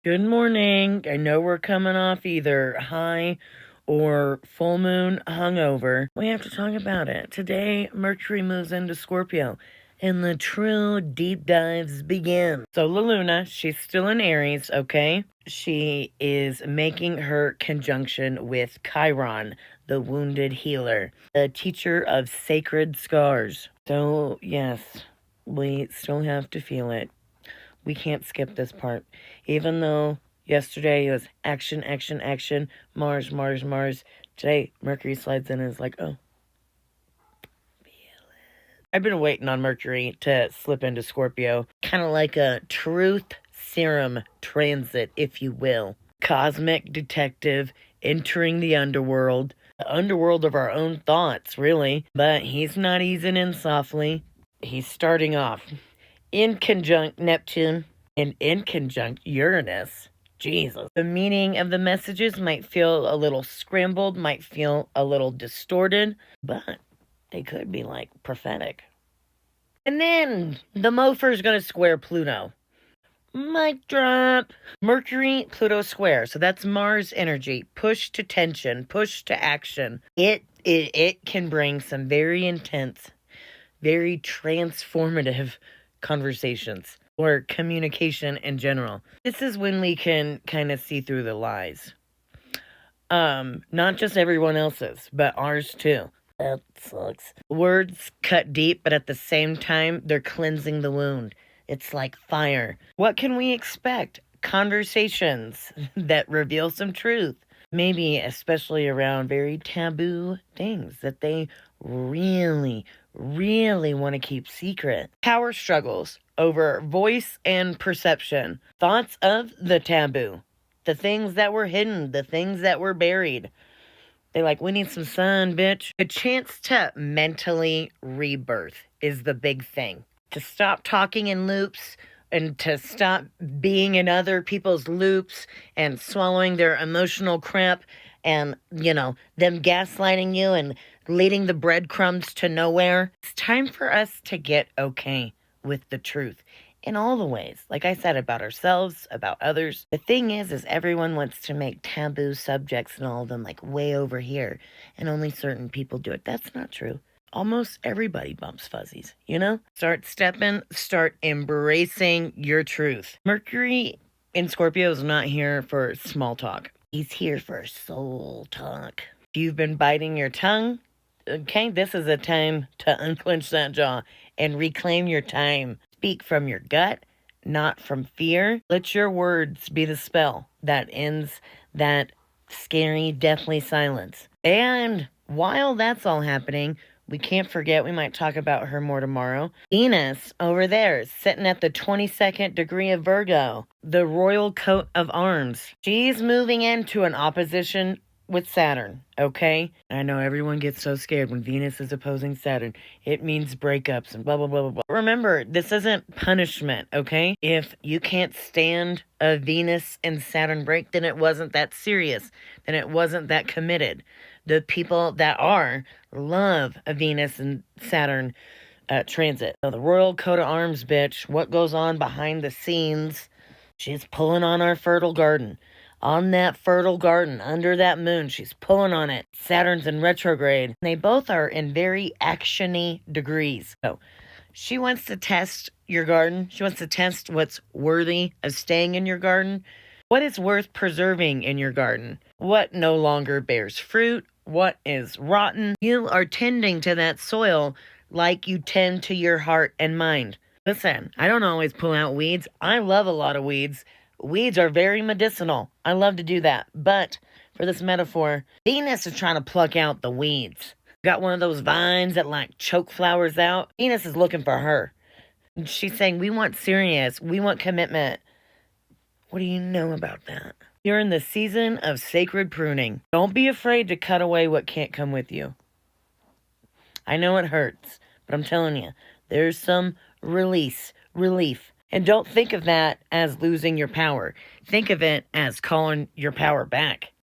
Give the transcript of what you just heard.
Good morning. I know we're coming off either high or full moon hungover. We have to talk about it. Today, Mercury moves into Scorpio and the true deep dives begin. So La Luna, she's still in Aries, okay? She is making her conjunction with Chiron, the wounded healer, the teacher of sacred scars. So, yes, we still have to feel it. We can't skip this part. Even though yesterday it was action, action, action, Mars, Mars, Mars. Today, Mercury slides in and is like, oh, feel it. I've been waiting on Mercury to slip into Scorpio. Kind of like a truth serum transit, if you will. Cosmic detective entering the underworld of our own thoughts, really. But he's not easing in softly. He's starting off in conjunct Neptune and in conjunct Uranus. Jesus. The meaning of the messages might feel a little scrambled, might feel a little distorted, but they could be like prophetic. And then the mofer's gonna square Pluto. Mic drop. Mercury, Pluto square. So that's Mars energy. Push to tension, push to action. It can bring some very intense, very transformative conversations or communication in general. This is when we can kind of see through the lies. Not just everyone else's, but ours too. That sucks. Words cut deep, but at the same time, they're cleansing the wound. It's like fire. What can we expect? Conversations that reveal some truth. Maybe especially around very taboo things that they really want to keep secret. Power struggles over voice and perception. Thoughts of the taboo. The things that were hidden. The things that were buried. They're like, we need some sun, bitch. A chance to mentally rebirth is the big thing. To stop talking in loops and to stop being in other people's loops and swallowing their emotional crap and, them gaslighting you and leading the breadcrumbs to nowhere. It's time for us to get okay with the truth in all the ways. Like I said, about ourselves, about others. The thing is everyone wants to make taboo subjects and all of them like way over here, and only certain people do it. That's not true. Almost everybody bumps fuzzies, Start stepping, start embracing your truth. Mercury in Scorpio is not here for small talk. He's here for soul talk. If you've been biting your tongue, okay, this is a time to unclench that jaw and reclaim your time. Speak from your gut, not from fear. Let your words be the spell that ends that scary, deathly silence. And while that's all happening, we can't forget, we might talk about her more tomorrow. Venus over there, sitting at the 22nd degree of Virgo, the royal coat of arms. She's moving into an opposition with Saturn, okay? I know everyone gets so scared when Venus is opposing Saturn. It means breakups and blah, blah, blah, blah, blah. Remember, this isn't punishment, okay? If you can't stand a Venus and Saturn break, then it wasn't that serious. Then it wasn't that committed. The people that love a Venus and Saturn transit. So the royal coat of arms, bitch. What goes on behind the scenes? She's pulling on our fertile garden. On that fertile garden, under that moon, she's pulling on it. Saturn's in retrograde. They both are in very action-y degrees. So she wants to test your garden. She wants to test what's worthy of staying in your garden. What is worth preserving in your garden? What no longer bears fruit? What is rotten? You are tending to that soil like you tend to your heart and mind. Listen, I don't always pull out weeds. I love a lot of weeds. Weeds are very medicinal. I love to do that. But for this metaphor, Venus is trying to pluck out the weeds. Got one of those vines that like choke flowers out. Venus is looking for her. She's saying, we want serious. We want commitment. What do you know about that? You're in the season of sacred pruning. Don't be afraid to cut away what can't come with you. I know it hurts, but I'm telling you, there's some relief. And don't think of that as losing your power. Think of it as calling your power back.